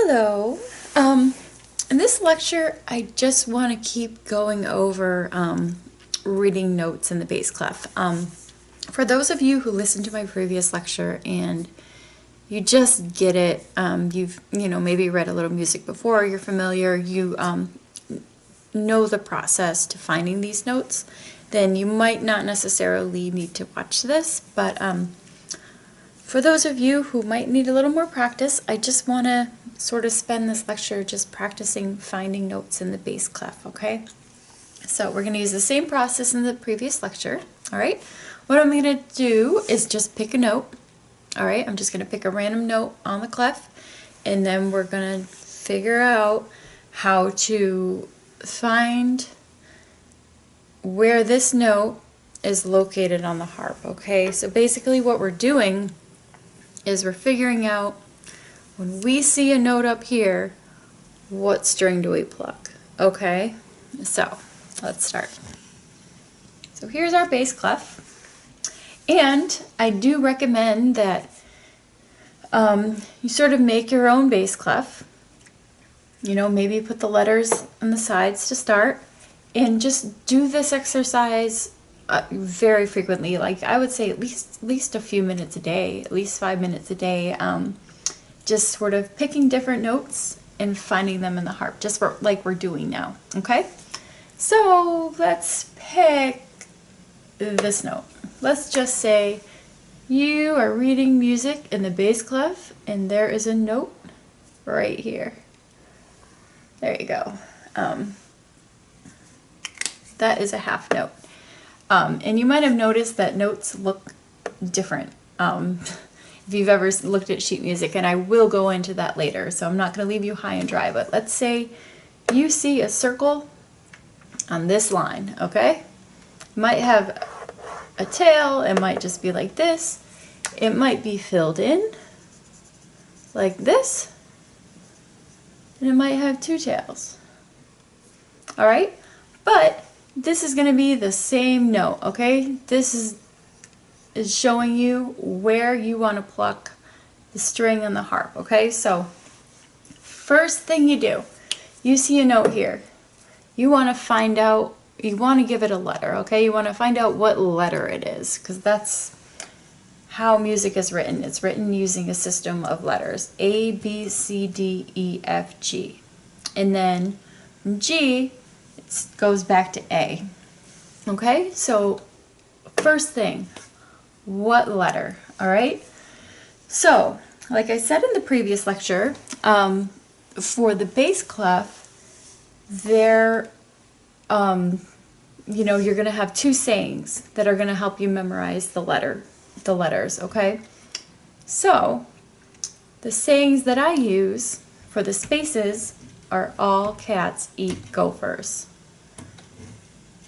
Hello. In this lecture, I just want to keep going over reading notes in the bass clef. For those of you who listened to my previous lecture and you just get it, you've maybe read a little music before, you're familiar, you know the process to finding these notes, then you might not necessarily need to watch this, but for those of you who might need a little more practice, I just want to sort of spend this lecture just practicing finding notes in the bass clef, okay? So we're going to use the same process in the previous lecture, all right? What I'm going to do is just pick a note, all right? I'm just going to pick a random note on the clef, and then we're going to figure out how to find where this note is located on the harp, okay? So basically what we're doing is we're figuring out when we see a note up here, what string do we pluck, okay? So let's start. So here's our bass clef, and I do recommend that you sort of make your own bass clef. You know, maybe put the letters on the sides to start, and just do this exercise very frequently. Like I would say at least a few minutes a day, at least 5 minutes a day. Just sort of picking different notes and finding them in the harp, just like we're doing now, okay? So let's pick this note. Let's just say you are reading music in the bass clef, and there is a note right here. There you go. That is a half note. And you might have noticed that notes look different. If you've ever looked at sheet music, and I will go into that later, so I'm not going to leave you high and dry, but let's say you see a circle on this line, okay? It might have a tail, it might just be like this, it might be filled in like this, and it might have two tails, all right? But this is going to be the same note, okay? This is showing you where you want to pluck the string on the harp, okay? So first thing you do, you see a note here. You want to find out, you want to give it a letter, okay? You want to find out what letter it is, because that's how music is written. It's written using a system of letters, A, B, C, D, E, F, G. And then from G, it goes back to A, okay? So first thing, what letter, all right? So, like I said in the previous lecture, for the bass clef, there, you're going to have two sayings that are going to help you memorize the letters, okay? So, the sayings that I use for the spaces are all cats eat gophers.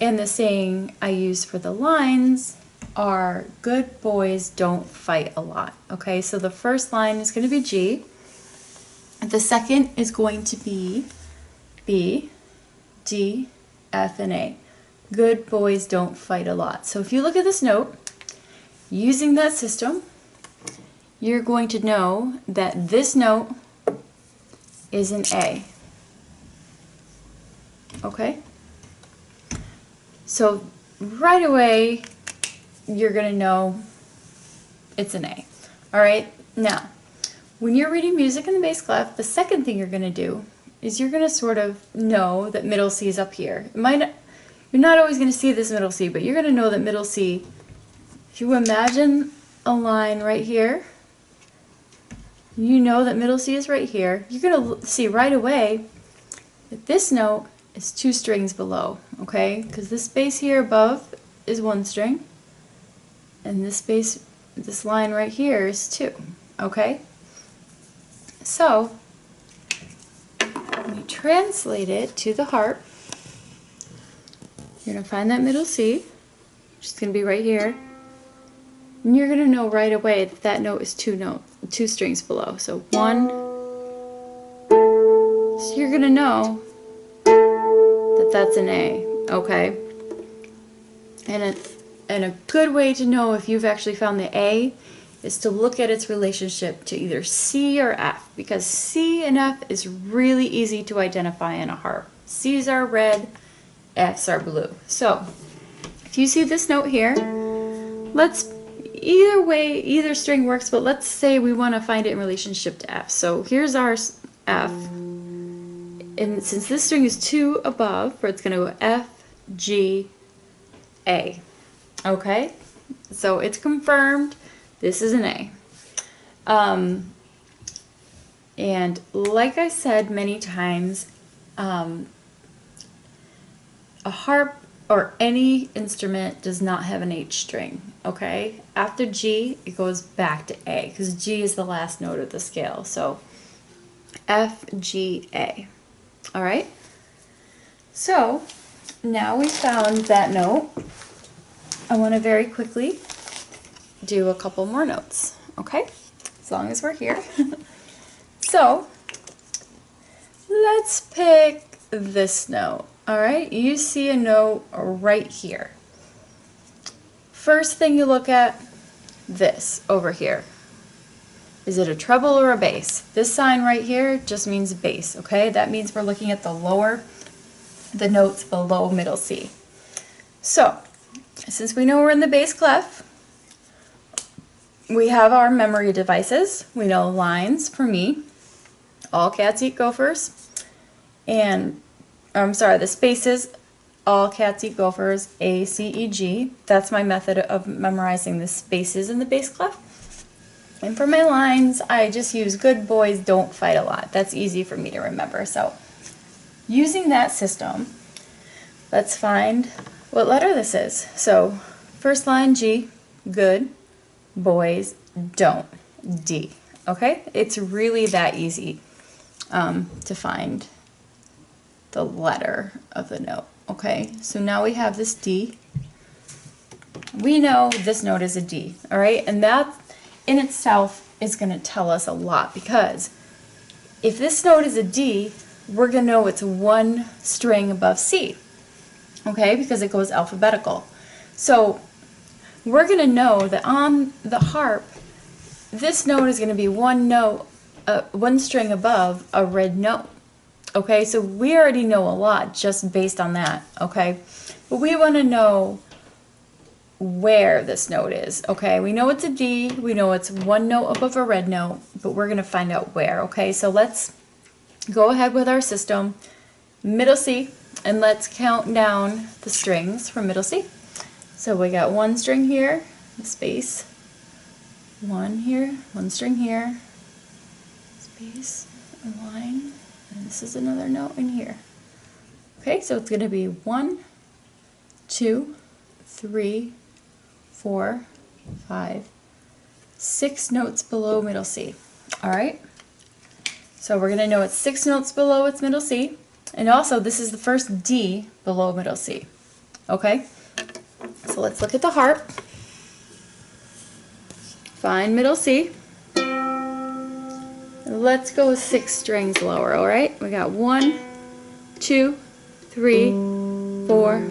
And the saying I use for the lines are good boys don't fight a lot, okay? So the first line is going to be G. The second is going to be B, D, F, and A. Good boys don't fight a lot. So if you look at this note, using that system, you're going to know that this note is an A, okay? So right away, you're going to know it's an A. All right? Now, when you're reading music in the bass clef, the second thing you're going to do is you're going to sort of know that middle C is up here. You're not always going to see this middle C, but you're going to know that middle C, if you imagine a line right here, you know that middle C is right here. You're going to see right away that this note is two strings below, okay? Because this space here above is one string, and this line right here is two, okay? So, when you translate it to the harp, you're going to find that middle C, which is going to be right here, and you're going to know right away that that note is two strings below. So one, so you're going to know that that's an A, okay? And a good way to know if you've actually found the A is to look at its relationship to either C or F. because C and F is really easy to identify in a harp. C's are red, F's are blue. So if you see this note here, either way, either string works, but let's say we want to find it in relationship to F. So here's our F, and since this string is 2 above, it's going to go F, G, A. Okay, so it's confirmed this is an A. And like I said many times, a harp or any instrument does not have an H string, okay? After G, it goes back to A, because G is the last note of the scale. So F, G, A. All right? So now we found that note. I want to very quickly do a couple more notes, okay? As long as we're here. So let's pick this note. All right, you see a note right here. First thing you look at, this over here. Is it a treble or a bass? This sign right here just means bass, okay? That means we're looking at the notes below middle C. So, since we know we're in the bass clef, we have our memory devices. We know lines for me, all cats eat gophers, and I'm sorry, the spaces, all cats eat gophers, A, C, E, G. That's my method of memorizing the spaces in the bass clef. And for my lines, I just use good boys don't fight a lot. That's easy for me to remember. So using that system, let's find what letter this is. So first line G, good, boys don't, D. Okay, it's really that easy to find the letter of the note. Okay, so now we have this D. We know this note is a D, all right? And that in itself is going to tell us a lot, because if this note is a D, we're going to know it's one string above C, okay, because it goes alphabetical. So we're going to know that on the harp, this note is going to be one string above a red note. Okay, so we already know a lot just based on that, okay? But we want to know where this note is, okay? We know it's a D, we know it's one note above a red note, but we're going to find out where, okay? So let's go ahead with our system, middle C, and let's count down the strings from middle C. So we got one string here, space, one here, one string here, space, a line, and this is another note in here. Okay, so it's going to be 1, 2, 3, 4, 5, 6 notes below middle C. All right, so we're going to know it's 6 notes below its middle C, and also this is the first D below middle C. Okay, so let's look at the harp. Find middle C. Let's go 6 strings lower, all right? We got 1, 2, 3, 4,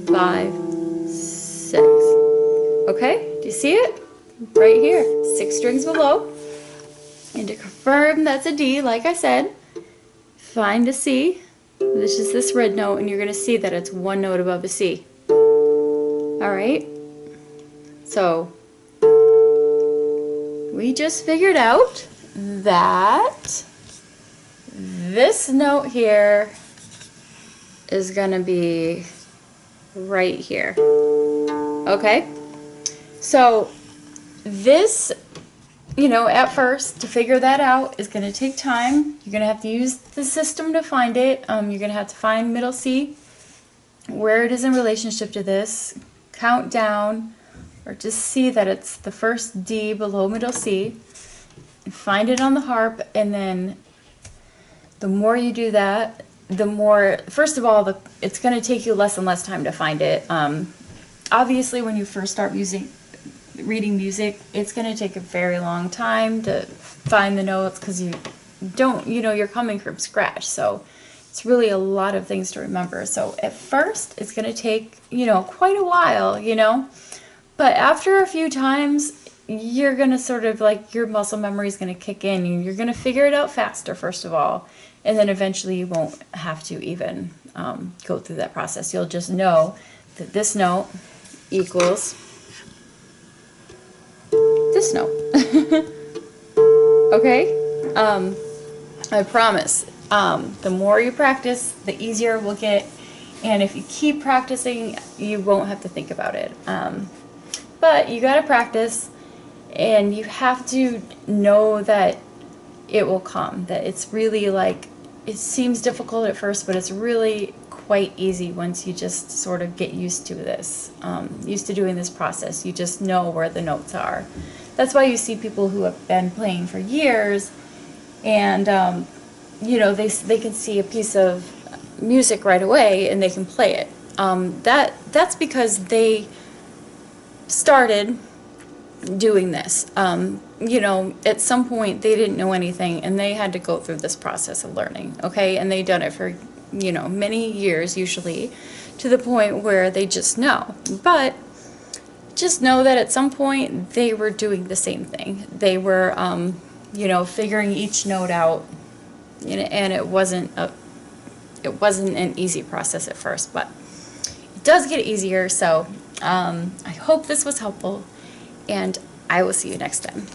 5, 6. Okay, do you see it? Right here, 6 strings below. And to confirm that's a D, like I said, find a C. This is this red note, and you're going to see that it's one note above a C. All right, so we just figured out that this note here is going to be right here. Okay, so this, you know, at first to figure that out is going to take time. You're going to have to use the system to find it. You're going to have to find middle C, where it is in relationship to this, count down, or just see that it's the first D below middle C, and find it on the harp. And then the more you do that, the more, first of all, it's going to take you less and less time to find it. Obviously, when you first start reading music, it's going to take a very long time to find the notes, because you're coming from scratch, so it's really a lot of things to remember. So at first it's going to take quite a while, but after a few times you're going to sort of like your muscle memory is going to kick in and you're going to figure it out faster, first of all. And then eventually you won't have to even go through that process. You'll just know that this note equals this note. Okay? I promise. The more you practice, the easier it will get. And if you keep practicing, you won't have to think about it. But you got to practice, and you have to know that it will come. That it's really like, it seems difficult at first, but it's really quite easy once you just sort of get used to this, used to doing this process. You just know where the notes are. That's why you see people who have been playing for years, and you know, they can see a piece of music right away and they can play it. That's because they started doing this. You know, at some point they didn't know anything and they had to go through this process of learning, okay? And they've done it for, you know, many years usually, to the point where they just know. But just know that at some point they were doing the same thing. They were, you know, figuring each note out, and it wasn't an easy process at first, but it does get easier. So I hope this was helpful, and I will see you next time.